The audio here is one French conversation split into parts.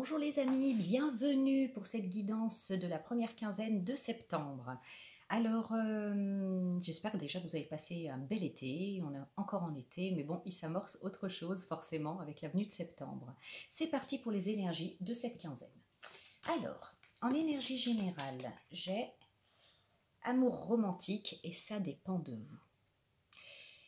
Bonjour les amis, bienvenue pour cette guidance de la première quinzaine de septembre. Alors, j'espère déjà que vous avez passé un bel été, on est encore en été, mais bon, il s'amorce autre chose forcément avec la venue de septembre. C'est parti pour les énergies de cette quinzaine. Alors, en énergie générale, j'ai amour romantique et ça dépend de vous.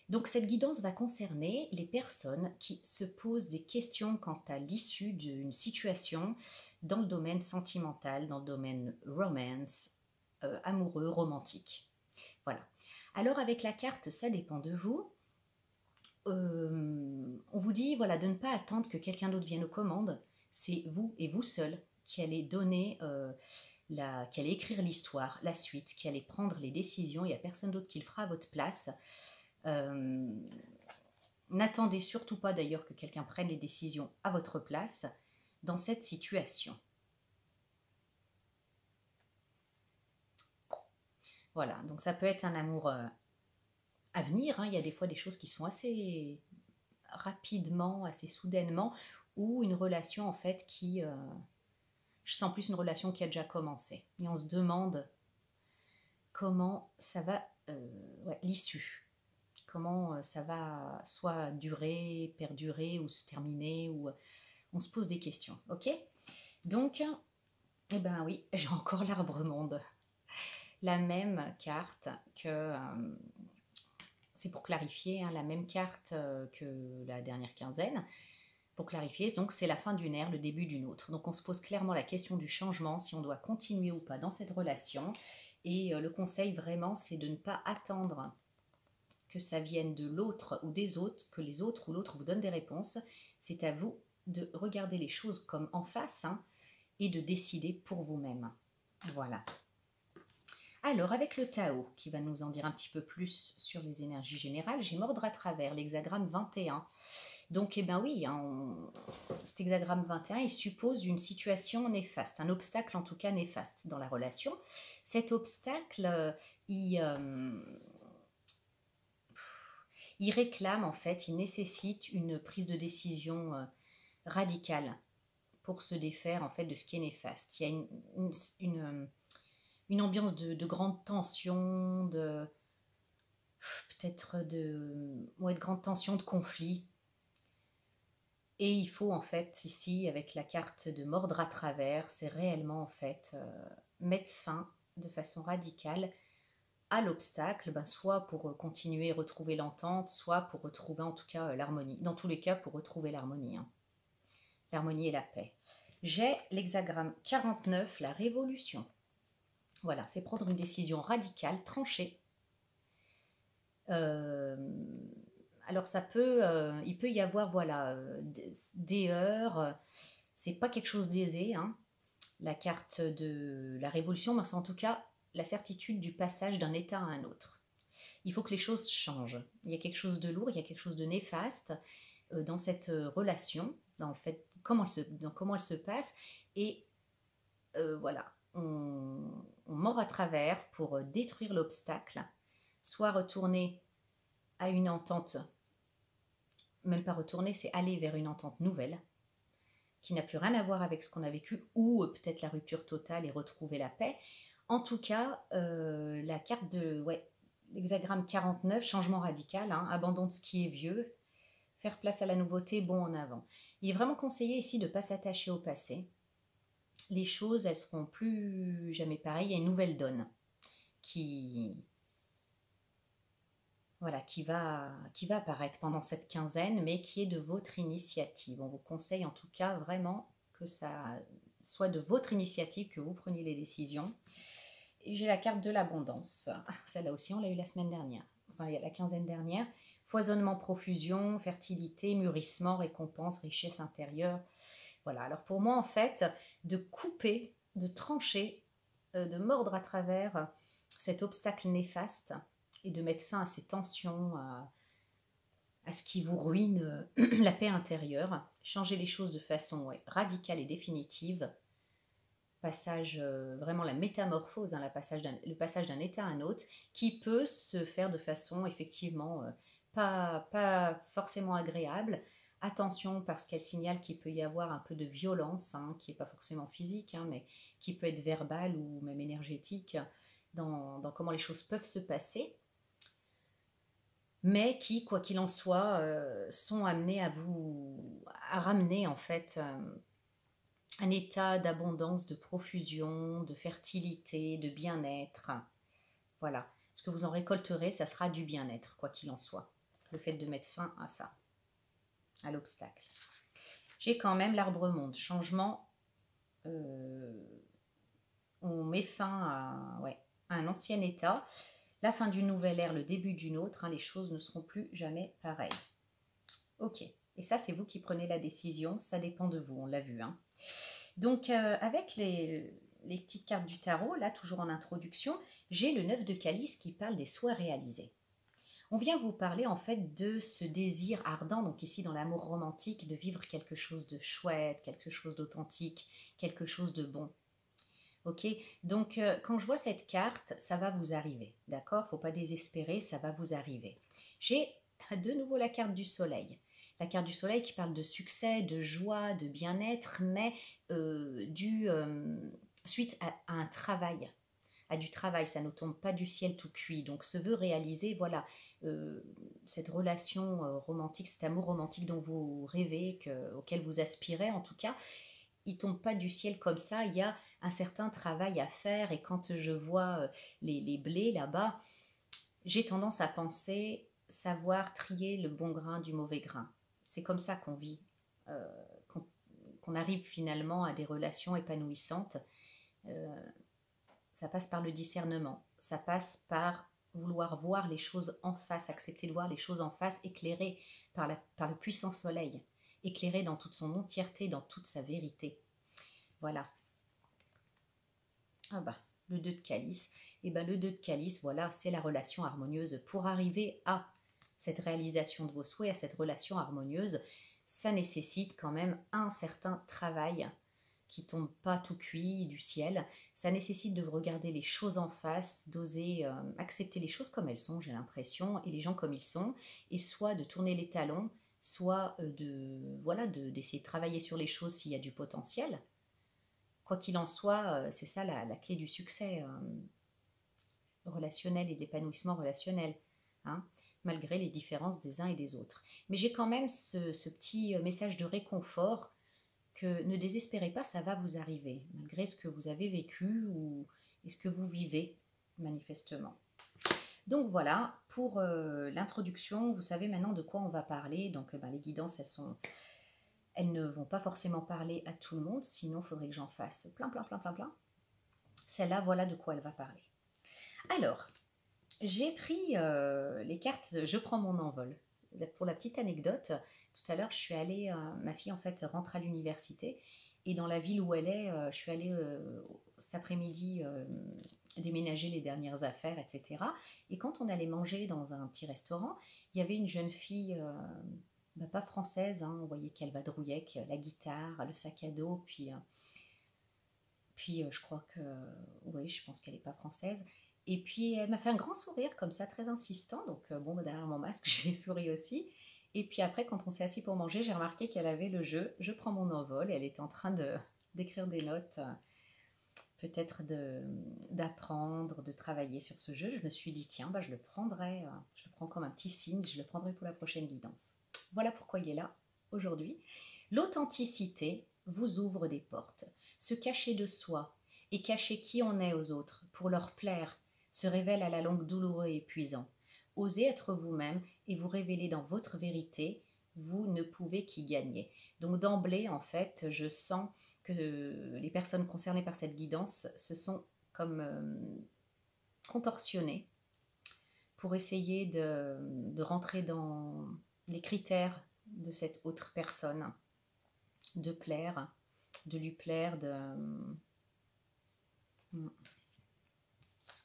Donc cette guidance va concerner les personnes qui se posent des questions quant à l'issue d'une situation dans le domaine sentimental, dans le domaine romance, amoureux, romantique. Voilà. Alors avec la carte ça dépend de vous, on vous dit voilà, de ne pas attendre que quelqu'un d'autre vienne aux commandes. C'est vous et vous seul qui allez donner qui allez écrire l'histoire, la suite, qui allez prendre les décisions. Il n'y a personne d'autre qui le fera à votre place. N'attendez surtout pas d'ailleurs que quelqu'un prenne les décisions à votre place dans cette situation. Voilà, donc ça peut être un amour à venir, hein. Il y a des fois des choses qui se font assez rapidement, assez soudainement, ou une relation en fait qui... je sens plus une relation qui a déjà commencé. Et on se demande comment ça va, l'issue. Comment ça va soit durer, perdurer ou se terminer, ou on se pose des questions, ok? Donc, eh ben oui, j'ai encore l'arbre monde. La même carte que... c'est pour clarifier, hein, la même carte que la dernière quinzaine. Pour clarifier, donc c'est la fin d'une ère, le début d'une autre. Donc on se pose clairement la question du changement, si on doit continuer ou pas dans cette relation. Et le conseil vraiment, c'est de ne pas attendre que ça vienne de l'autre ou des autres, que les autres ou l'autre vous donnent des réponses. C'est à vous de regarder les choses comme en face, hein, et de décider pour vous-même. Voilà. Alors, avec le Tao, qui va nous en dire un petit peu plus sur les énergies générales, j'ai mordre à travers l'hexagramme 21. Donc, eh bien oui, hein, cet hexagramme 21, il suppose une situation néfaste, un obstacle en tout cas néfaste dans la relation. Cet obstacle, il réclame en fait, il nécessite une prise de décision radicale pour se défaire en fait de ce qui est néfaste. Il y a une ambiance de grande tension, peut-être de grande tension, de conflit. Et il faut en fait ici, avec la carte de mordre à travers, c'est réellement en fait mettre fin de façon radicale à l'obstacle, soit pour continuer et retrouver l'entente, soit pour retrouver en tout cas l'harmonie. Dans tous les cas, pour retrouver l'harmonie. Hein. L'harmonie et la paix. J'ai l'hexagramme 49, la révolution. Voilà, c'est prendre une décision radicale, tranchée. Alors ça peut, il peut y avoir voilà des heures. C'est pas quelque chose d'aisé. Hein. La carte de la révolution, mais c'est en tout cas la certitude du passage d'un état à un autre. Il faut que les choses changent. Il y a quelque chose de lourd, il y a quelque chose de néfaste dans cette relation, dans le fait comment elle se passe, et voilà, on mord à travers pour détruire l'obstacle, soit retourner à une entente, même pas retourner, c'est aller vers une entente nouvelle, qui n'a plus rien à voir avec ce qu'on a vécu, ou peut-être la rupture totale et retrouver la paix. En tout cas, la carte de l'hexagramme 49, changement radical, hein, abandon de ce qui est vieux, faire place à la nouveauté, bon en avant. Il est vraiment conseillé ici de ne pas s'attacher au passé. Les choses, elles seront plus jamais pareilles. Il y a une nouvelle donne qui va apparaître pendant cette quinzaine, mais qui est de votre initiative. On vous conseille en tout cas vraiment que ça soit de votre initiative, que vous preniez les décisions. Et j'ai la carte de l'abondance. Celle-là aussi, on l'a eu la semaine dernière. Enfin, il y a la quinzaine dernière. Foisonnement, profusion, fertilité, mûrissement, récompense, richesse intérieure. Voilà. Alors pour moi, en fait, de couper, de trancher, de mordre à travers cet obstacle néfaste et de mettre fin à ces tensions, à ce qui vous ruine la paix intérieure. Changer les choses de façon radicale et définitive. Passage, vraiment la métamorphose, hein, le passage d'un état à un autre, qui peut se faire de façon effectivement pas forcément agréable, Attention parce qu'elle signale qu'il peut y avoir un peu de violence, hein, qui n'est pas forcément physique, hein, mais qui peut être verbale ou même énergétique dans comment les choses peuvent se passer, mais qui, quoi qu'il en soit, sont amenés à ramener en fait un état d'abondance, de profusion, de fertilité, de bien-être. Voilà. Ce que vous en récolterez, ça sera du bien-être, quoi qu'il en soit. Le fait de mettre fin à ça, à l'obstacle. J'ai quand même l'arbre-monde. Changement, on met fin à un ancien état. La fin d'une nouvelle ère, le début d'une autre. Hein, les choses ne seront plus jamais pareilles. Ok. Et ça, c'est vous qui prenez la décision. Ça dépend de vous, on l'a vu. Hein. Donc, avec les petites cartes du tarot, là, toujours en introduction, j'ai le 9 de calice qui parle des souhaits réalisés. On vient vous parler en fait de ce désir ardent, donc ici dans l'amour romantique, de vivre quelque chose de chouette, quelque chose d'authentique, quelque chose de bon. Ok, donc quand je vois cette carte, ça va vous arriver, d'accord? Faut pas désespérer, ça va vous arriver. J'ai de nouveau la carte du soleil. La carte du soleil qui parle de succès, de joie, de bien-être, mais suite à un travail, à du travail, ça ne tombe pas du ciel tout cuit. Donc se veut réaliser, voilà, cette relation romantique, cet amour romantique dont vous rêvez, auquel vous aspirez en tout cas, il tombe pas du ciel comme ça, il y a un certain travail à faire et quand je vois les blés là-bas, j'ai tendance à penser savoir trier le bon grain du mauvais grain. C'est comme ça qu'on vit, qu'on arrive finalement à des relations épanouissantes. Ça passe par le discernement, ça passe par vouloir voir les choses en face, accepter de voir les choses en face, éclairé par le puissant soleil, éclairé dans toute son entièreté, dans toute sa vérité. Voilà. Ah bah, le 2 de calice. Et ben le 2 de calice, voilà, c'est la relation harmonieuse. Pour arriver à cette réalisation de vos souhaits, à cette relation harmonieuse, ça nécessite quand même un certain travail qui tombe pas tout cuit du ciel. Ça nécessite de regarder les choses en face, d'oser accepter les choses comme elles sont, j'ai l'impression, et les gens comme ils sont, et soit de tourner les talons, soit d'essayer de travailler sur les choses s'il y a du potentiel. Quoi qu'il en soit, c'est ça la clé du succès relationnel et d'épanouissement relationnel, hein, malgré les différences des uns et des autres. Mais j'ai quand même ce petit message de réconfort que ne désespérez pas, ça va vous arriver, malgré ce que vous avez vécu ou ce que vous vivez manifestement. Donc voilà, pour l'introduction, vous savez maintenant de quoi on va parler. Donc les guidances, elles ne vont pas forcément parler à tout le monde, sinon il faudrait que j'en fasse plein. Celle-là, voilà de quoi elle va parler. Alors, j'ai pris les cartes « Je prends mon envol ». Pour la petite anecdote, tout à l'heure, je suis allée, ma fille en fait rentre à l'université et dans la ville où elle est, je suis allée cet après-midi déménager les dernières affaires, etc. Et quand on allait manger dans un petit restaurant, il y avait une jeune fille, pas française, hein, on voyait qu'elle vadrouillait avec la guitare, le sac à dos, puis je crois que, oui, je pense qu'elle n'est pas française. Et puis elle m'a fait un grand sourire comme ça, très insistant. Donc derrière mon masque, je lui ai souri aussi. Et puis après, quand on s'est assis pour manger, j'ai remarqué qu'elle avait le jeu Je prends mon envol. Et elle était en train d'écrire des notes, peut-être d'apprendre, de travailler sur ce jeu. Je me suis dit, tiens, je le prendrai, je le prends comme un petit signe, je le prendrai pour la prochaine guidance. Voilà pourquoi il est là aujourd'hui. L'authenticité vous ouvre des portes. Se cacher de soi et cacher qui on est aux autres pour leur plaire se révèle à la longue douloureux et épuisant. Osez être vous-même et vous révéler dans votre vérité, vous ne pouvez qu'y gagner. Donc d'emblée, en fait, je sens que les personnes concernées par cette guidance se sont comme contorsionnées pour essayer de rentrer dans les critères de cette autre personne, de plaire, de lui plaire,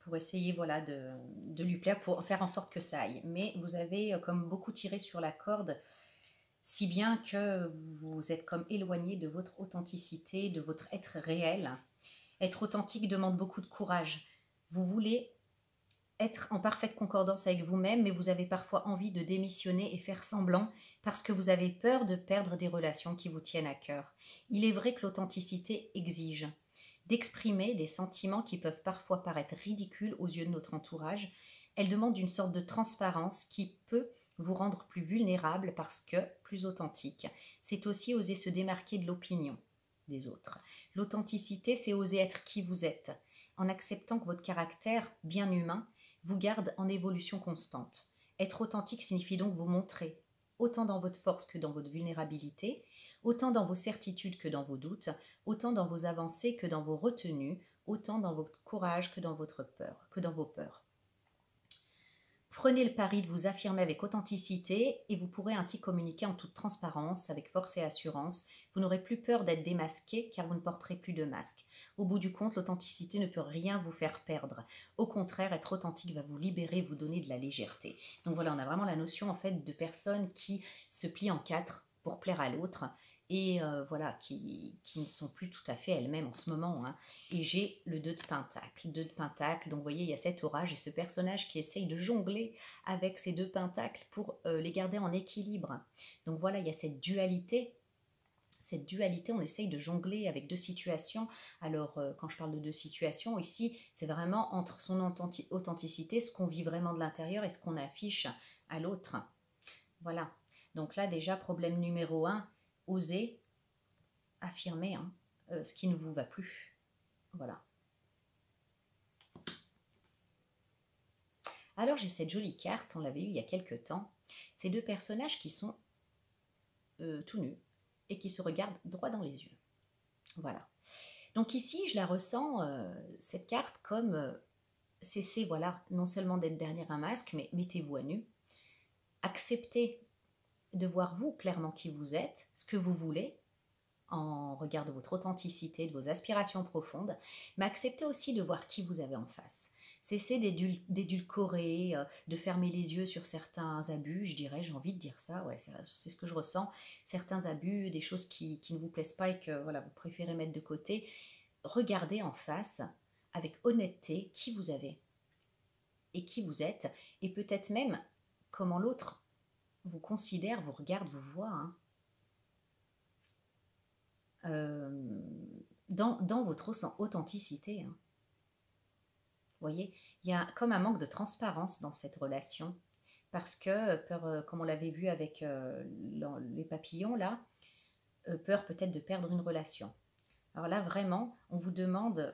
pour essayer de lui plaire, pour faire en sorte que ça aille. Mais vous avez comme beaucoup tiré sur la corde, si bien que vous êtes comme éloigné de votre authenticité, de votre être réel. Être authentique demande beaucoup de courage. Vous voulez être en parfaite concordance avec vous-même, mais vous avez parfois envie de démissionner et faire semblant parce que vous avez peur de perdre des relations qui vous tiennent à cœur. Il est vrai que l'authenticité exige d'exprimer des sentiments qui peuvent parfois paraître ridicules aux yeux de notre entourage. Elle demande une sorte de transparence qui peut vous rendre plus vulnérable parce que plus authentique. C'est aussi oser se démarquer de l'opinion des autres. L'authenticité, c'est oser être qui vous êtes, en acceptant que votre caractère, bien humain, vous garde en évolution constante. Être authentique signifie donc vous montrer, autant dans votre force que dans votre vulnérabilité, autant dans vos certitudes que dans vos doutes, autant dans vos avancées que dans vos retenues, autant dans votre courage que dans votre peur, que dans vos peurs. Prenez le pari de vous affirmer avec authenticité et vous pourrez ainsi communiquer en toute transparence, avec force et assurance. Vous n'aurez plus peur d'être démasqué car vous ne porterez plus de masque. Au bout du compte, l'authenticité ne peut rien vous faire perdre. Au contraire, être authentique va vous libérer, vous donner de la légèreté. Donc voilà, on a vraiment la notion en fait de personnes qui se plient en quatre pour plaire à l'autre et voilà, qui ne sont plus tout à fait elles-mêmes en ce moment. Hein. Et j'ai le 2 de Pentacle. 2 de Pentacle, donc vous voyez, il y a cet orage et ce personnage qui essaye de jongler avec ces 2 pentacles pour les garder en équilibre. Donc voilà, il y a cette dualité. Cette dualité, on essaye de jongler avec deux situations. Alors, quand je parle de deux situations, ici, c'est vraiment entre son authenticité, ce qu'on vit vraiment de l'intérieur et ce qu'on affiche à l'autre. Voilà. Donc là, déjà, problème numéro 1, oser affirmer ce qui ne vous va plus. Voilà. Alors j'ai cette jolie carte, on l'avait eue il y a quelques temps. Ces deux personnages qui sont tout nus et qui se regardent droit dans les yeux. Voilà. Donc ici, je la ressens, cette carte, comme cessez, voilà, non seulement d'être derrière un masque, mais mettez-vous à nu. Acceptez de voir vous clairement qui vous êtes, ce que vous voulez, en regard de votre authenticité, de vos aspirations profondes, mais acceptez aussi de voir qui vous avez en face. Cessez d'édulcorer, de fermer les yeux sur certains abus, je dirais, j'ai envie de dire ça, ouais, c'est ce que je ressens, certains abus, des choses qui ne vous plaisent pas et que voilà, vous préférez mettre de côté. Regardez en face, avec honnêteté, qui vous avez et qui vous êtes, et peut-être même comment l'autre vous considère, vous regarde, vous voit, hein. Dans votre authenticité. Hein. Vous voyez, il y a comme un manque de transparence dans cette relation. Parce que, comme on l'avait vu avec les papillons, là, peur peut-être de perdre une relation. Alors là, vraiment, on vous demande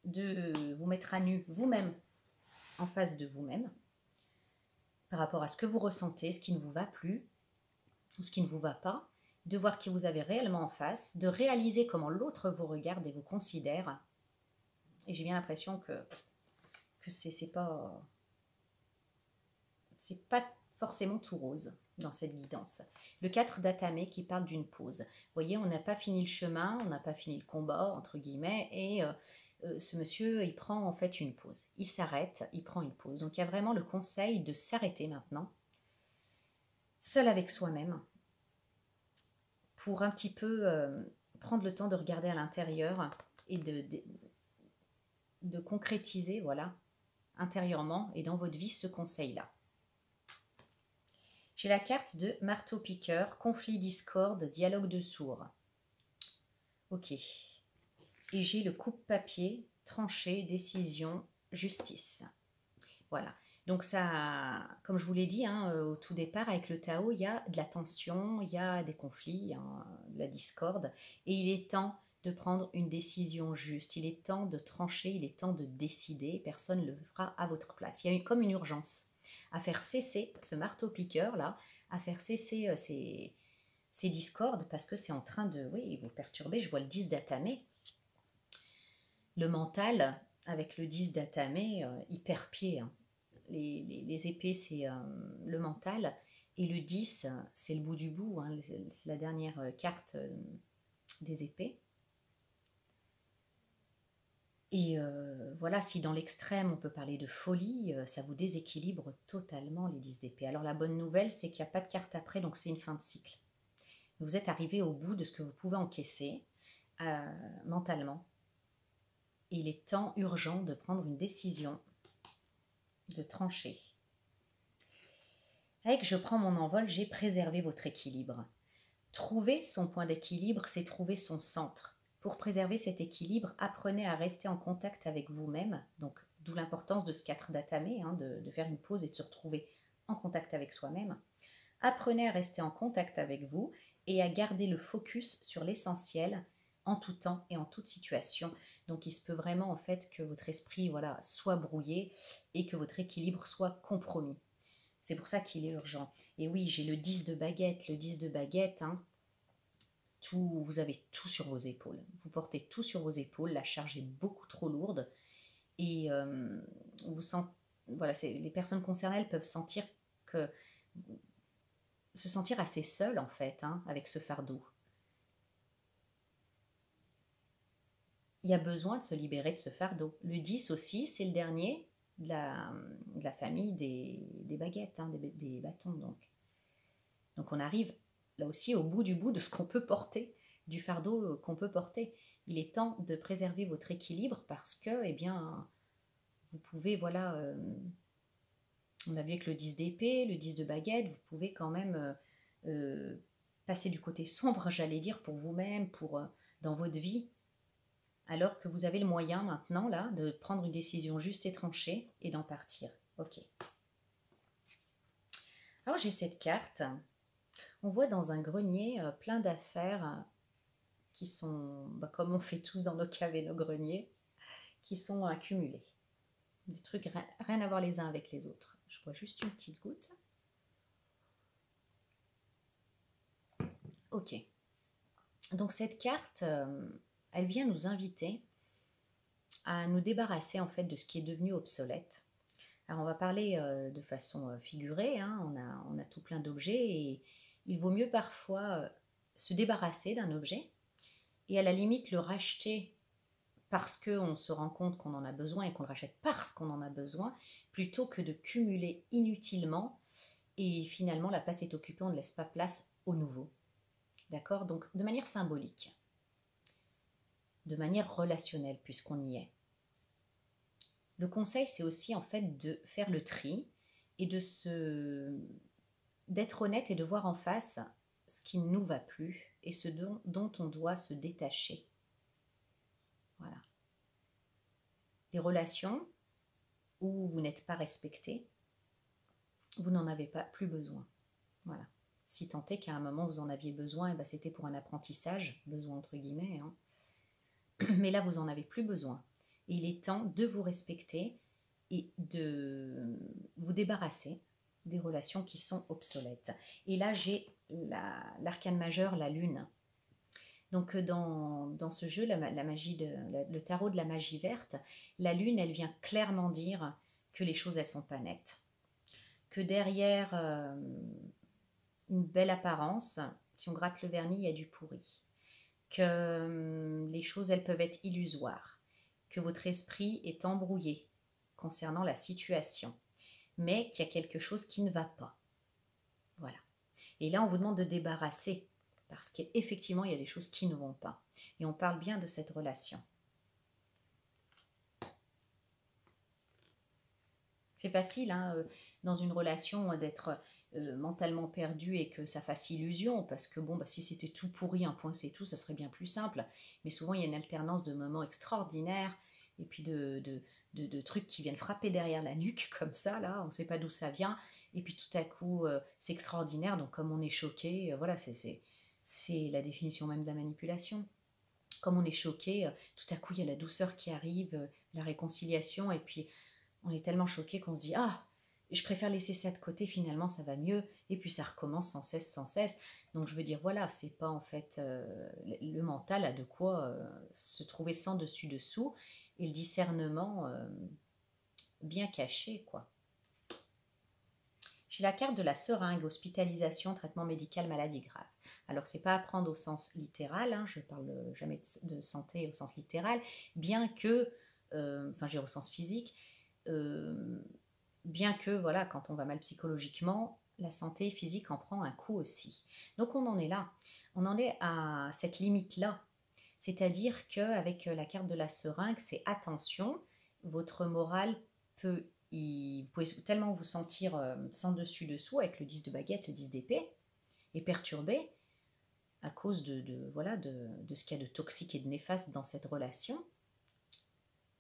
de vous mettre à nu vous-même, en face de vous-même, par rapport à ce que vous ressentez, ce qui ne vous va plus, ou ce qui ne vous va pas, de voir qui vous avez réellement en face, de réaliser comment l'autre vous regarde et vous considère. Et j'ai bien l'impression que c'est pas forcément tout rose dans cette guidance. Le 4 d'Atame qui parle d'une pause. Vous voyez, on n'a pas fini le chemin, on n'a pas fini le combat, entre guillemets, et ce monsieur, il prend en fait une pause. Il s'arrête, il prend une pause. Donc il y a vraiment le conseil de s'arrêter maintenant, seul avec soi-même, pour un petit peu prendre le temps de regarder à l'intérieur et de concrétiser, voilà, intérieurement et dans votre vie ce conseil-là. J'ai la carte de marteau-piqueur, conflit, discorde, dialogue de sourds. Ok. Et j'ai le coupe-papier, tranché, décision, justice. Voilà. Donc ça, comme je vous l'ai dit au tout départ, avec le Tao, il y a de la tension, il y a des conflits, de la discorde. Et il est temps de prendre une décision juste. Il est temps de trancher, il est temps de décider. Personne ne le fera à votre place. Il y a comme une urgence à faire cesser ce marteau-piqueur là, à faire cesser ces discordes parce que c'est en train de, oui, vous perturber. Je vois le 10 d'Atame. Le mental, avec le 10 d'Atame, il perd pied. Hein. Les épées, c'est le mental. Et le 10, c'est le bout du bout. Hein. C'est la dernière carte des épées. Et voilà, si dans l'extrême on peut parler de folie, ça vous déséquilibre totalement les 10 d'épée. Alors la bonne nouvelle, c'est qu'il n'y a pas de carte après, donc c'est une fin de cycle. Vous êtes arrivé au bout de ce que vous pouvez encaisser mentalement. Et il est temps urgent de prendre une décision de trancher. Avec je prends mon envol, j'ai préservé votre équilibre. Trouver son point d'équilibre, c'est trouver son centre. Pour préserver cet équilibre, apprenez à rester en contact avec vous-même, donc d'où l'importance de ce 4 datame, de faire une pause et de se retrouver en contact avec soi-même. Apprenez à rester en contact avec vous et à garder le focus sur l'essentiel en tout temps et en toute situation. Donc il se peut vraiment en fait que votre esprit soit brouillé et que votre équilibre soit compromis. C'est pour ça qu'il est urgent. Et oui, j'ai le 10 de baguette. Le 10 de baguette, vous avez tout sur vos épaules. Vous portez tout sur vos épaules. La charge est beaucoup trop lourde. Et les personnes concernées elles peuvent se sentir assez seules en fait, avec ce fardeau. Il y a besoin de se libérer de ce fardeau. Le 10 aussi, c'est le dernier de la famille des baguettes, des bâtons. Donc on arrive là aussi au bout du bout de ce qu'on peut porter, du fardeau qu'on peut porter. Il est temps de préserver votre équilibre parce que, vous pouvez, on a vu avec le 10 d'épée, le 10 de baguette, vous pouvez quand même passer du côté sombre, j'allais dire, pour vous-même, dans votre vie, alors que vous avez le moyen maintenant, là, de prendre une décision juste et tranchée et d'en partir. Ok. Alors j'ai cette carte. On voit dans un grenier plein d'affaires qui sont, comme on fait tous dans nos caves et nos greniers, qui sont accumulées. Des trucs rien à voir les uns avec les autres. Je bois juste une petite goutte. Ok. Donc cette carte, elle vient nous inviter à nous débarrasser en fait de ce qui est devenu obsolète. Alors on va parler de façon figurée, on a tout plein d'objets et il vaut mieux parfois se débarrasser d'un objet et à la limite le racheter parce qu'on se rend compte qu'on en a besoin et qu'on le rachète parce qu'on en a besoin, plutôt que de cumuler inutilement et finalement la place est occupée, on ne laisse pas place au nouveau. D'accord? Donc de manière symbolique, de manière relationnelle puisqu'on y est. Le conseil, c'est aussi en fait de faire le tri et d'être honnête et de voir en face ce qui ne nous va plus et ce dont on doit se détacher. Voilà. Les relations où vous n'êtes pas respecté, vous n'en avez pas plus besoin. Voilà. Si tant est qu'à un moment vous en aviez besoin, c'était pour un apprentissage, besoin entre guillemets, mais là vous n'en avez plus besoin. Et il est temps de vous respecter et de vous débarrasser des relations qui sont obsolètes. Et là, j'ai l'arcane majeur, la lune. Donc, dans ce jeu, le tarot de la magie verte, la lune, elle vient clairement dire que les choses, elles sont pas nettes. Que derrière une belle apparence, si on gratte le vernis, il y a du pourri. Que les choses, elles peuvent être illusoires. Que votre esprit est embrouillé concernant la situation, mais qu'il y a quelque chose qui ne va pas. Voilà. Et là, on vous demande de débarrasser, parce qu'effectivement, il y a des choses qui ne vont pas. Et on parle bien de cette relation. C'est facile, dans une relation, d'être mentalement perdu et que ça fasse illusion, parce que si c'était tout pourri, un point c'est tout, ça serait bien plus simple. Mais souvent, il y a une alternance de moments extraordinaires, et puis de trucs qui viennent frapper derrière la nuque, comme ça, là, on ne sait pas d'où ça vient, et puis tout à coup, c'est extraordinaire, donc comme on est choqué, c'est la définition même de la manipulation. Comme on est choqué, tout à coup, il y a la douceur qui arrive, la réconciliation, et puis on est tellement choqué qu'on se dit « Ah, je préfère laisser ça de côté, finalement, ça va mieux. » Et puis ça recommence sans cesse, sans cesse. Donc je veux dire, voilà, c'est pas en fait... le mental a de quoi se trouver sans dessus-dessous, et le discernement bien caché, quoi. J'ai la carte de la seringue, hospitalisation, traitement médical, maladie grave. Alors, c'est pas à prendre au sens littéral, je parle jamais de santé au sens littéral, bien que, j'ai au sens physique, bien que, voilà, quand on va mal psychologiquement, la santé physique en prend un coup aussi. Donc, on en est là. On en est à cette limite-là. C'est-à-dire qu'avec la carte de la seringue, c'est attention, votre morale peut vous pouvez tellement vous sentir sans dessus-dessous avec le 10 de baguette, le 10 d'épée, et perturbé à cause voilà, de ce qu'il y a de toxique et de néfaste dans cette relation.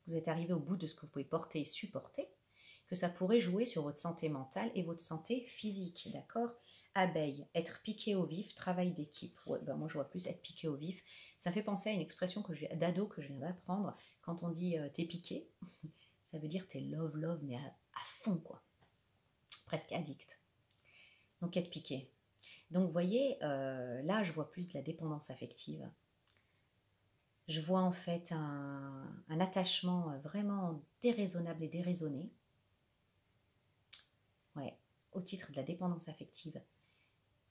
Vous êtes arrivé au bout de ce que vous pouvez porter et supporter, que ça pourrait jouer sur votre santé mentale et votre santé physique, d'accord? Abeille, être piqué au vif, travail d'équipe. Ouais, ben moi, je vois plus être piqué au vif. Ça fait penser à une expression d'ado que je viens d'apprendre. Quand on dit t'es piqué, ça veut dire t'es love, mais à fond, quoi. Presque addict. Donc, être piqué. Donc, vous voyez, là, je vois plus de la dépendance affective. Je vois en fait un attachement vraiment déraisonnable et déraisonné. Ouais, au titre de la dépendance affective.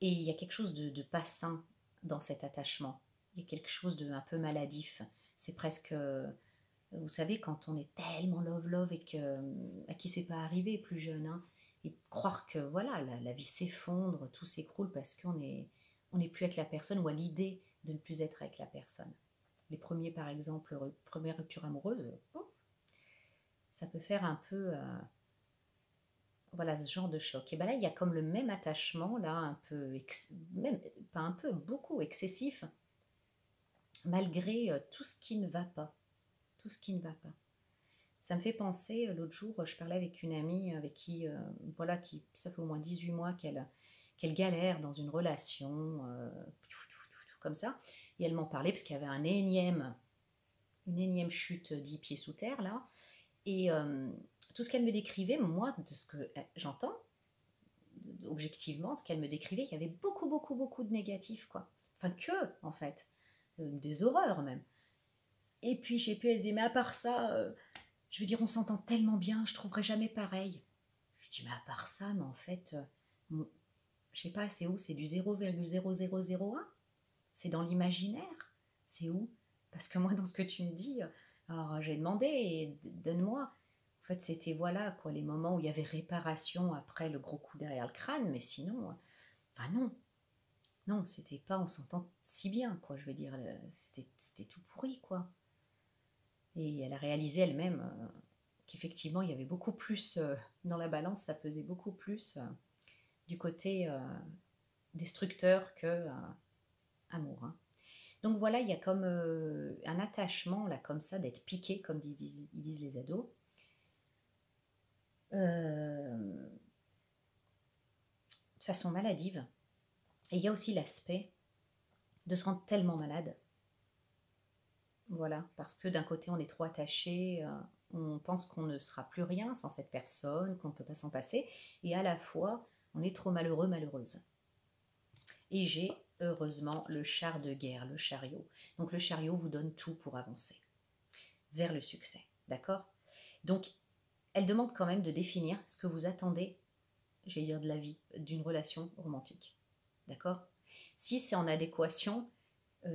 Et il y a quelque chose de pas sain dans cet attachement. Il y a quelque chose de un peu maladif. C'est presque, vous savez, quand on est tellement love et à qui c'est pas arrivé plus jeune, hein, et croire que voilà, la vie s'effondre, tout s'écroule parce on n'est plus avec la personne ou à l'idée de ne plus être avec la personne. Les premiers, par exemple, premières ruptures amoureuses, ça peut faire un peu voilà, ce genre de choc. Et bien là, il y a comme le même attachement, là, un peu, même pas un peu, beaucoup excessif, malgré tout ce qui ne va pas. Tout ce qui ne va pas. Ça me fait penser, l'autre jour, je parlais avec une amie avec qui, voilà, ça fait au moins 18 mois qu'elle galère dans une relation, comme ça. Et elle m'en parlait parce qu'il y avait une énième chute 10 pieds sous terre, là. Et tout ce qu'elle me décrivait, moi, de ce que j'entends, objectivement, ce qu'elle me décrivait, il y avait beaucoup de négatifs, quoi. Enfin, en fait. Des horreurs, même. Et puis, je sais plus, elle disait, mais à part ça, je veux dire, on s'entend tellement bien, je trouverai jamais pareil. Je dis, mais à part ça, mais en fait, je sais pas, c'est où? C'est du 0,0001? C'est dans l'imaginaire? C'est où? Parce que moi, dans ce que tu me dis, alors j'ai demandé, et donne-moi. En fait, c'était voilà, quoi, les moments où il y avait réparation après le gros coup derrière le crâne, mais sinon, enfin non, non, c'était pas, on s'entend si bien, quoi, je veux dire, c'était tout pourri, quoi. Et elle a réalisé elle-même qu'effectivement, il y avait beaucoup plus, dans la balance, ça pesait beaucoup plus du côté destructeur que amour, hein. Donc voilà, il y a comme un attachement, là, comme ça, d'être piqué, comme ils disent les ados. De façon maladive. Et il y a aussi l'aspect de se rendre tellement malade. Voilà, parce que d'un côté, on est trop attaché, on pense qu'on ne sera plus rien sans cette personne, qu'on ne peut pas s'en passer, et à la fois, on est trop malheureux, malheureuse. Et j'ai, heureusement, le char de guerre, le chariot. Donc le chariot vous donne tout pour avancer vers le succès, d'accord? Donc, elle demande quand même de définir ce que vous attendez, j'allais dire de la vie, d'une relation romantique, d'accord? Si c'est en adéquation,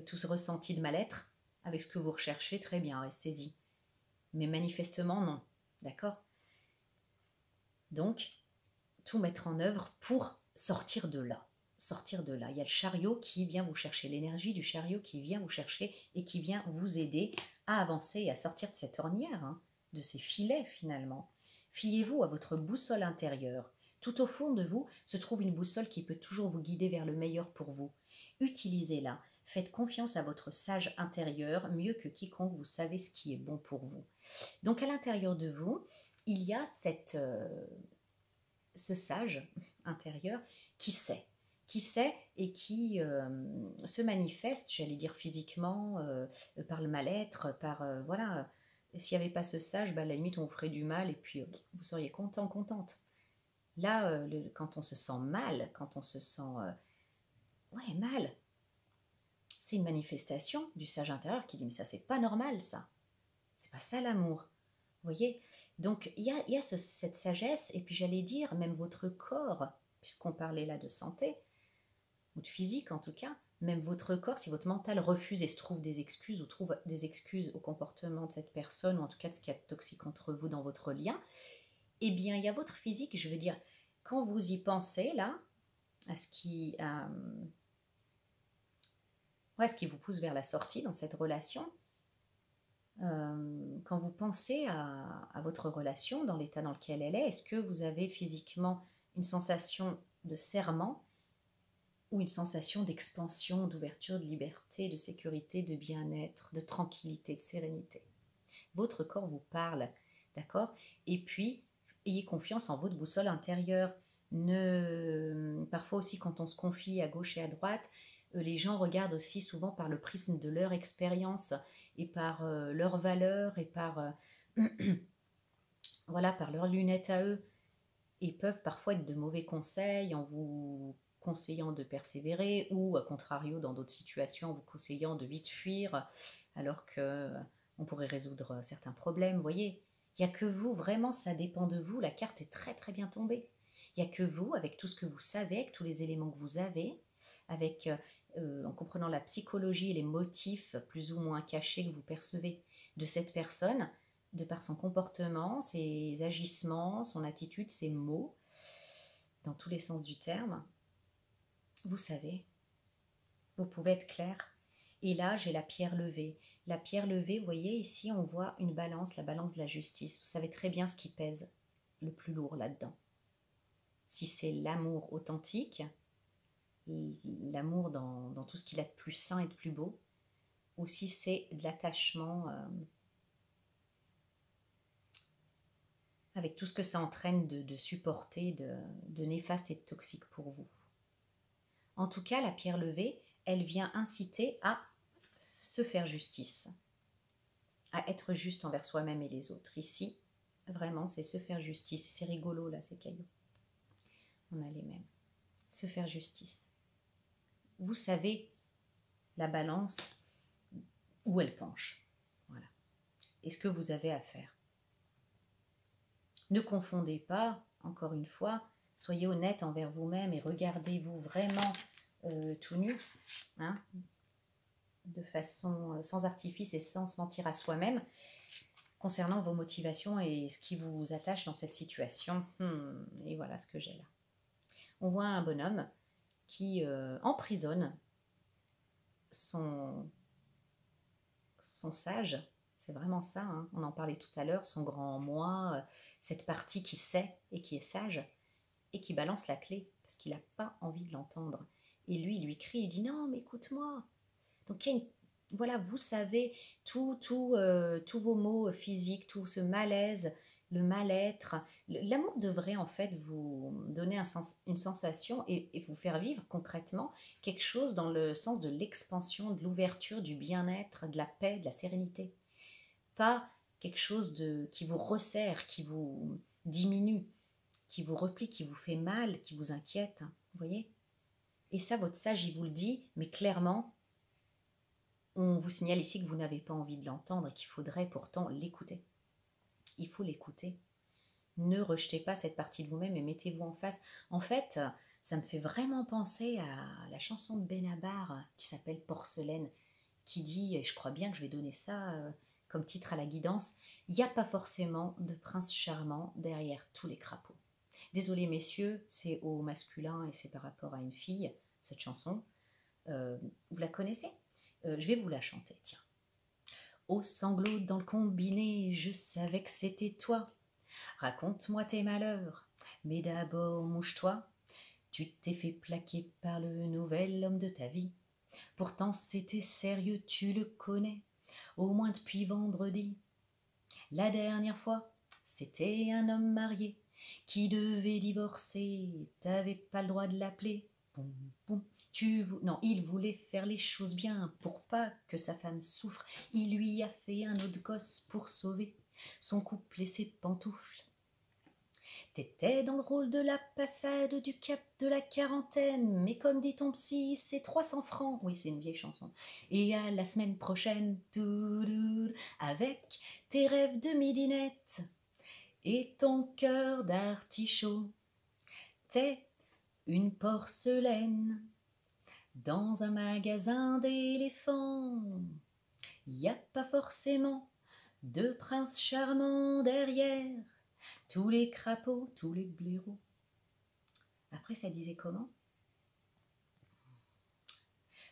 tout ce ressenti de mal-être, avec ce que vous recherchez, très bien, restez-y. Mais manifestement, non, d'accord? Donc, tout mettre en œuvre pour sortir de là. Sortir de là. Il y a le chariot qui vient vous chercher, l'énergie du chariot qui vient vous chercher et qui vient vous aider à avancer et à sortir de cette ornière, hein, de ces filets finalement. Fiez-vous à votre boussole intérieure. Tout au fond de vous se trouve une boussole qui peut toujours vous guider vers le meilleur pour vous. Utilisez-la. Faites confiance à votre sage intérieur, mieux que quiconque, vous savez ce qui est bon pour vous. Donc à l'intérieur de vous, il y a ce sage intérieur qui sait et qui se manifeste, j'allais dire physiquement, par le mal-être, par voilà. S'il n'y avait pas ce sage, bah, à la limite on vous ferait du mal et puis vous seriez content, contente. Là, quand on se sent mal, quand on se sent ouais, mal, c'est une manifestation du sage intérieur qui dit mais ça c'est pas normal ça, c'est pas ça l'amour. Vous voyez? Donc il y a cette sagesse, et puis j'allais dire, même votre corps, puisqu'on parlait là de santé, ou de physique en tout cas, même votre corps, si votre mental refuse et se trouve des excuses, ou trouve des excuses au comportement de cette personne, ou en tout cas de ce qu'il y a de toxique entre vous dans votre lien, eh bien il y a votre physique, je veux dire, quand vous y pensez là, à ce qui vous pousse vers la sortie dans cette relation, quand vous pensez à votre relation, dans l'état dans lequel elle est, est-ce que vous avez physiquement une sensation de serrement ou une sensation d'expansion, d'ouverture, de liberté, de sécurité, de bien-être, de tranquillité, de sérénité? Votre corps vous parle, d'accord? Et puis, ayez confiance en votre boussole intérieure. Parfois aussi, quand on se confie à gauche et à droite, les gens regardent aussi souvent par le prisme de leur expérience et par leurs valeurs et par, voilà, par leurs lunettes à eux, et peuvent parfois être de mauvais conseils en vous conseillant de persévérer ou, à contrario, dans d'autres situations, en vous conseillant de vite fuir alors que on pourrait résoudre certains problèmes. Vous voyez, il n'y a que vous, vraiment, ça dépend de vous. La carte est très très bien tombée. Il n'y a que vous, avec tout ce que vous savez, avec tous les éléments que vous avez, avec, en comprenant la psychologie et les motifs plus ou moins cachés que vous percevez de cette personne, de par son comportement, ses agissements, son attitude, ses mots, dans tous les sens du terme. Vous savez, vous pouvez être clair. Et là, j'ai la pierre levée. La pierre levée, vous voyez, ici, on voit une balance, la balance de la justice. Vous savez très bien ce qui pèse le plus lourd là-dedans. Si c'est l'amour authentique, l'amour dans tout ce qu'il a de plus sain et de plus beau, ou si c'est de l'attachement avec tout ce que ça entraîne de supporter, de néfaste et de toxique pour vous. En tout cas, la pierre levée, elle vient inciter à se faire justice, à être juste envers soi-même et les autres. Ici, vraiment, c'est se faire justice. C'est rigolo, là, ces cailloux. On a les mêmes. Se faire justice. Vous savez la balance où elle penche. Voilà. Et ce que vous avez à faire. Ne confondez pas, encore une fois, soyez honnête envers vous-même et regardez-vous vraiment tout nu, hein, de façon sans artifice et sans se mentir à soi-même, concernant vos motivations et ce qui vous attache dans cette situation. Et voilà ce que j'ai là. On voit un bonhomme qui emprisonne son sage, c'est vraiment ça, hein. On en parlait tout à l'heure, son grand moi, cette partie qui sait et qui est sage, et qui balance la clé, parce qu'il n'a pas envie de l'entendre. Et lui, il lui crie, il dit non, mais écoute-moi. Donc il y a voilà, vous savez, tous vos mots physiques, tout ce malaise, le mal-être, l'amour devrait en fait vous donner une sensation et vous faire vivre concrètement quelque chose dans le sens de l'expansion, de l'ouverture, du bien-être, de la paix, de la sérénité. Pas quelque chose qui vous resserre, qui vous diminue, qui vous replie, qui vous fait mal, qui vous inquiète. Vous voyez? Et ça, votre sage, il vous le dit, mais clairement, on vous signale ici que vous n'avez pas envie de l'entendre et qu'il faudrait pourtant l'écouter. Il faut l'écouter. Ne rejetez pas cette partie de vous-même et mettez-vous en face. En fait, ça me fait vraiment penser à la chanson de Benabar qui s'appelle Porcelaine, qui dit, et je crois bien que je vais donner ça comme titre à la guidance, il n'y a pas forcément de prince charmant derrière tous les crapauds. Désolé messieurs, c'est au masculin et c'est par rapport à une fille, cette chanson. Vous la connaissez? Je vais vous la chanter, tiens. Aux sanglots dans le combiné, je savais que c'était toi. Raconte-moi tes malheurs, mais d'abord mouche-toi. Tu t'es fait plaquer par le nouvel homme de ta vie. Pourtant c'était sérieux, tu le connais, au moins depuis vendredi. La dernière fois, c'était un homme marié qui devait divorcer, t'avais pas le droit de l'appeler. Boum, boum. Non, il voulait faire les choses bien pour pas que sa femme souffre. Il lui a fait un autre gosse pour sauver son couple et ses pantoufles. T'étais dans le rôle de la passade du cap de la quarantaine, mais comme dit ton psy, c'est 300 francs. Oui, c'est une vieille chanson. Et à la semaine prochaine, avec tes rêves de midinette et ton cœur d'artichaut. T'es une porcelaine dans un magasin d'éléphants. Y a pas forcément de prince charmant derrière tous les crapauds, tous les blaireaux. Après, ça disait comment?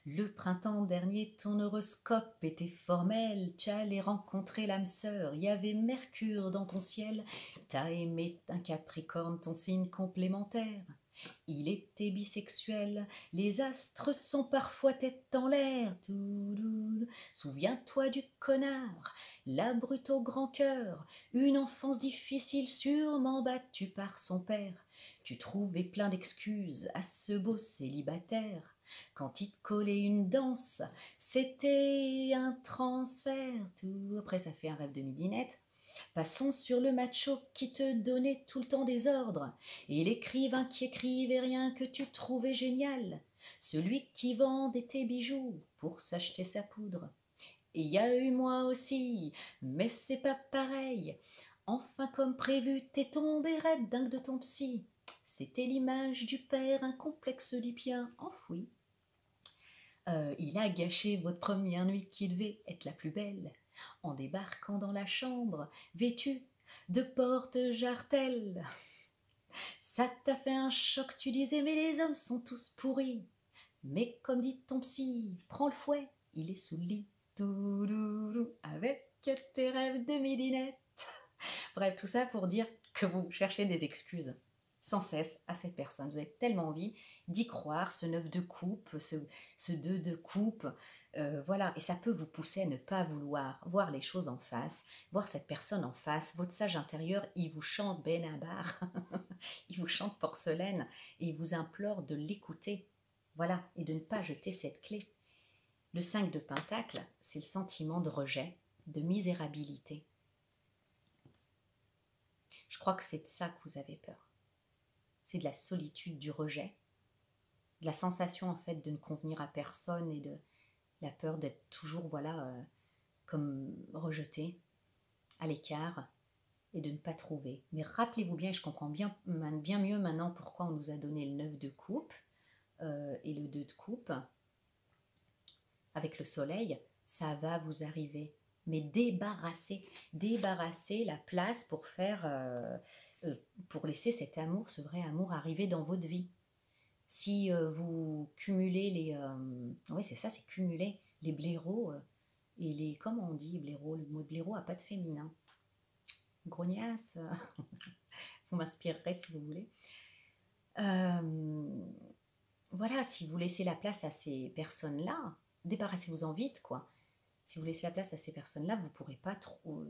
Le printemps dernier, ton horoscope était formel. Tu allais rencontrer l'âme sœur. Il y avait Mercure dans ton ciel. T'as aimé un Capricorne, ton signe complémentaire. Il était bisexuel. Les astres sont parfois tête en l'air. Toudoudou. Souviens-toi du connard, la brute au grand cœur. Une enfance difficile, sûrement battue par son père. Tu trouvais plein d'excuses à ce beau célibataire. Quand il te collait une danse, c'était un transfert. Tout après, ça fait un rêve de midinette. Passons sur le macho qui te donnait tout le temps des ordres, et l'écrivain qui écrivait rien que tu trouvais génial, celui qui vendait tes bijoux pour s'acheter sa poudre. Et y a eu moi aussi, mais c'est pas pareil. Enfin, comme prévu, t'es tombé raide dingue de ton psy. C'était l'image du père, un complexe oedipien enfoui. Il a gâché votre première nuit qui devait être la plus belle, en débarquant dans la chambre, vêtue de porte-jartelles. Ça t'a fait un choc, tu disais, mais les hommes sont tous pourris. Mais comme dit ton psy, prends le fouet, il est sous le lit. Toudoudou, avec tes rêves de midinette. Bref, tout ça pour dire que vous cherchez des excuses sans cesse à cette personne. Vous avez tellement envie d'y croire, ce 9 de coupe, ce 2 de coupe, voilà. Et ça peut vous pousser à ne pas vouloir voir les choses en face, voir cette personne en face. Votre sage intérieur, il vous chante Benabar, il vous chante porcelaine et il vous implore de l'écouter. Voilà, et de ne pas jeter cette clé. Le 5 de Pentacle, c'est le sentiment de rejet, de misérabilité. Je crois que c'est de ça que vous avez peur. C'est de la solitude, du rejet, de la sensation en fait de ne convenir à personne et de la peur d'être toujours comme rejeté, à l'écart et de ne pas trouver. Mais rappelez-vous bien, et je comprends bien mieux maintenant pourquoi on nous a donné le 9 de coupe et le 2 de coupe avec le soleil, ça va vous arriver. Mais débarrassez la place pour pour laisser cet amour, ce vrai amour arriver dans votre vie. Si vous cumulez oui c'est ça, c'est cumuler les blaireaux et les, comment on dit blaireau, le mot blaireau a pas de féminin. Grognasse, vous m'inspirerez si vous voulez. Voilà, si vous laissez la place à ces personnes-là, débarrassez-vous-en vite, quoi. Si vous laissez la place à ces personnes-là, vous ne pourrez pas trop...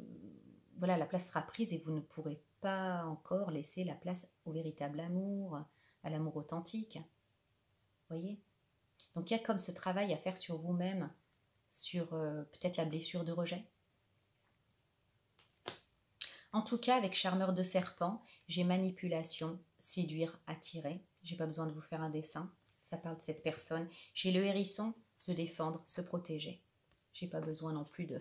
Voilà, la place sera prise et vous ne pourrez pas encore laisser la place au véritable amour, à l'amour authentique. Voyez ? Donc il y a comme ce travail à faire sur vous-même, sur peut-être la blessure de rejet. En tout cas, avec charmeur de serpent, j'ai manipulation, séduire, attirer. J'ai pas besoin de vous faire un dessin. Ça parle de cette personne. J'ai le hérisson, se défendre, se protéger. J'ai pas besoin non plus de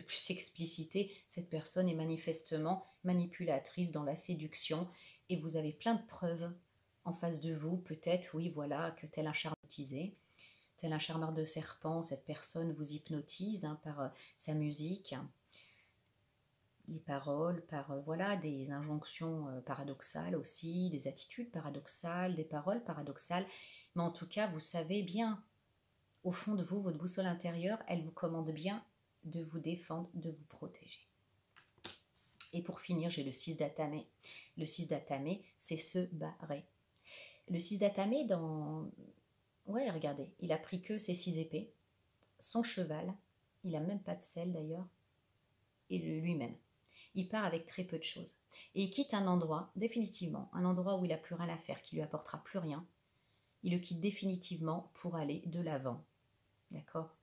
plus expliciter. Cette personne est manifestement manipulatrice dans la séduction et vous avez plein de preuves en face de vous. Peut-être, oui, voilà, que tel un charme hypnotisé, tel un charmeur de serpent, cette personne vous hypnotise par sa musique, les paroles, par voilà, des injonctions paradoxales aussi, des attitudes paradoxales, des paroles paradoxales. Mais en tout cas, vous savez bien, au fond de vous, votre boussole intérieure, elle vous commande bien de vous défendre, de vous protéger. Et pour finir, j'ai le 6 d'Atamé. Le 6 d'Atamé, c'est se barrer. Le 6 d'Atamé, ouais, regardez, il a pris que ses 6 épées, son cheval, il n'a même pas de selle d'ailleurs, et lui-même. Il part avec très peu de choses. Et il quitte un endroit, définitivement, un endroit où il n'a plus rien à faire, qui lui apportera plus rien. Il le quitte définitivement pour aller de l'avant. D'accord ?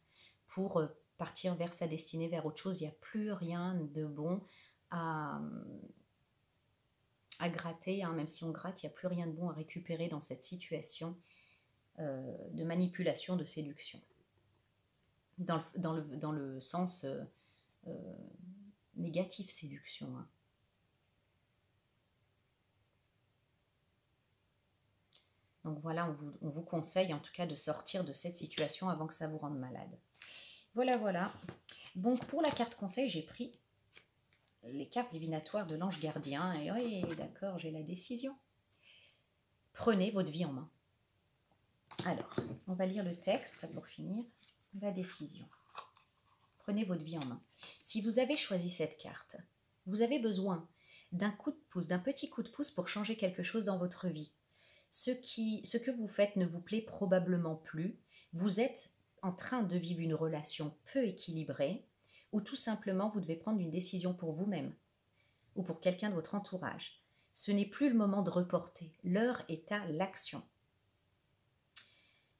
Pour partir vers sa destinée, vers autre chose. Il n'y a plus rien de bon à gratter. Même si on gratte, il n'y a plus rien de bon à récupérer dans cette situation de manipulation, de séduction. Dans le sens négatif, séduction. Donc voilà, on vous conseille en tout cas de sortir de cette situation avant que ça vous rende malade. Voilà. Donc pour la carte conseil, j'ai pris les cartes divinatoires de l'ange gardien. Et oui, d'accord, j'ai la décision. Prenez votre vie en main. Alors, on va lire le texte pour finir. La décision. Prenez votre vie en main. Si vous avez choisi cette carte, vous avez besoin d'un coup de pouce, d'un petit coup de pouce pour changer quelque chose dans votre vie. Ce que vous faites ne vous plaît probablement plus. Vous êtes en train de vivre une relation peu équilibrée ou tout simplement vous devez prendre une décision pour vous-même ou pour quelqu'un de votre entourage. Ce n'est plus le moment de reporter. L'heure est à l'action.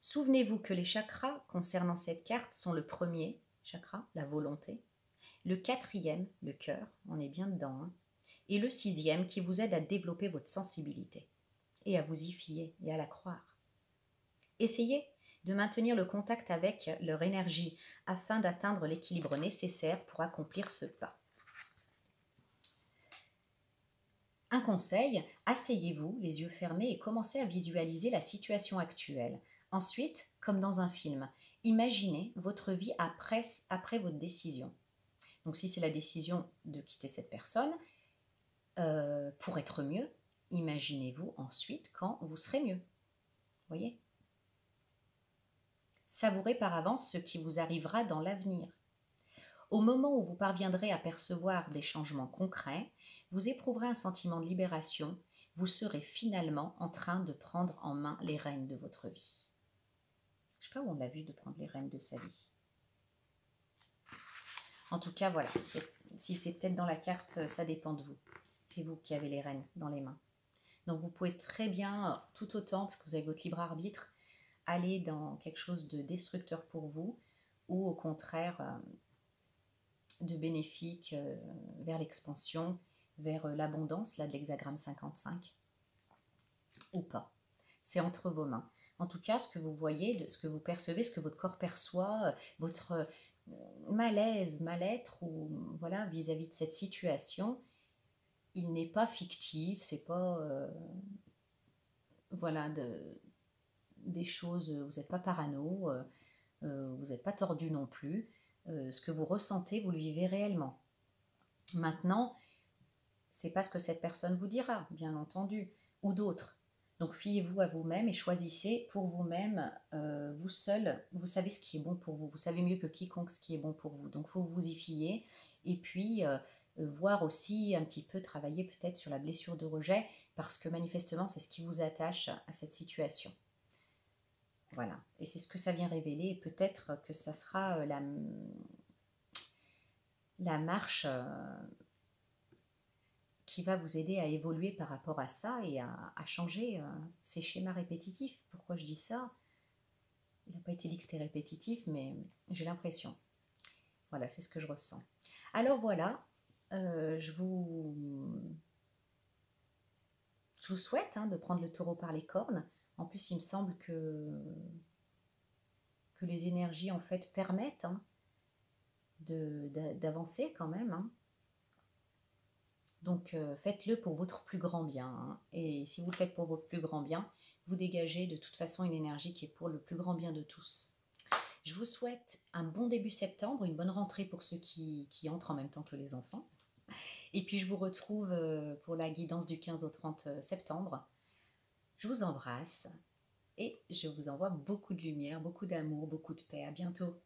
Souvenez-vous que les chakras concernant cette carte sont le premier, chakra, la volonté, le quatrième, le cœur, on est bien dedans, hein, et le sixième qui vous aide à développer votre sensibilité et à vous y fier et à la croire. Essayez de maintenir le contact avec leur énergie afin d'atteindre l'équilibre nécessaire pour accomplir ce pas. Un conseil, asseyez-vous, les yeux fermés et commencez à visualiser la situation actuelle. Ensuite, comme dans un film, imaginez votre vie après votre décision. Donc si c'est la décision de quitter cette personne, pour être mieux, imaginez-vous ensuite quand vous serez mieux. Voyez ? Savourez par avance ce qui vous arrivera dans l'avenir. Au moment où vous parviendrez à percevoir des changements concrets, vous éprouverez un sentiment de libération, vous serez finalement en train de prendre en main les rênes de votre vie. Je ne sais pas où on l'a vu de prendre les rênes de sa vie. En tout cas, voilà, si c'est peut-être dans la carte, ça dépend de vous. C'est vous qui avez les rênes dans les mains. Donc vous pouvez très bien, tout autant, parce que vous avez votre libre arbitre, aller dans quelque chose de destructeur pour vous, ou au contraire, de bénéfique vers l'expansion, vers l'abondance, là de l'hexagramme 55, ou pas. C'est entre vos mains. En tout cas, ce que vous voyez, ce que vous percevez, ce que votre corps perçoit, votre malaise, mal-être, ou voilà, vis-à-vis de cette situation, il n'est pas fictif, c'est pas voilà des choses, vous n'êtes pas parano, vous n'êtes pas tordu non plus. Ce que vous ressentez, vous le vivez réellement. Maintenant, c'est pas ce que cette personne vous dira, bien entendu, ou d'autres. Donc fiez-vous à vous-même et choisissez pour vous-même, vous seul, vous savez ce qui est bon pour vous. Vous savez mieux que quiconque ce qui est bon pour vous. Donc il faut vous y fier et puis voir aussi un petit peu travailler peut-être sur la blessure de rejet parce que manifestement c'est ce qui vous attache à cette situation. Voilà, et c'est ce que ça vient révéler et peut-être que ça sera la marche qui va vous aider à évoluer par rapport à ça et à changer ces schémas répétitifs. Pourquoi je dis ça? Il n'a pas été dit que c'était répétitif, mais j'ai l'impression. Voilà, c'est ce que je ressens. Alors voilà, je vous souhaite de prendre le taureau par les cornes. En plus, il me semble que les énergies en fait permettent d'avancer quand même. Donc faites-le pour votre plus grand bien. Et si vous le faites pour votre plus grand bien, vous dégagez de toute façon une énergie qui est pour le plus grand bien de tous. Je vous souhaite un bon début septembre, une bonne rentrée pour ceux qui entrent en même temps que les enfants. Et puis je vous retrouve pour la guidance du 15 au 30 septembre. Je vous embrasse et je vous envoie beaucoup de lumière, beaucoup d'amour, beaucoup de paix. À bientôt.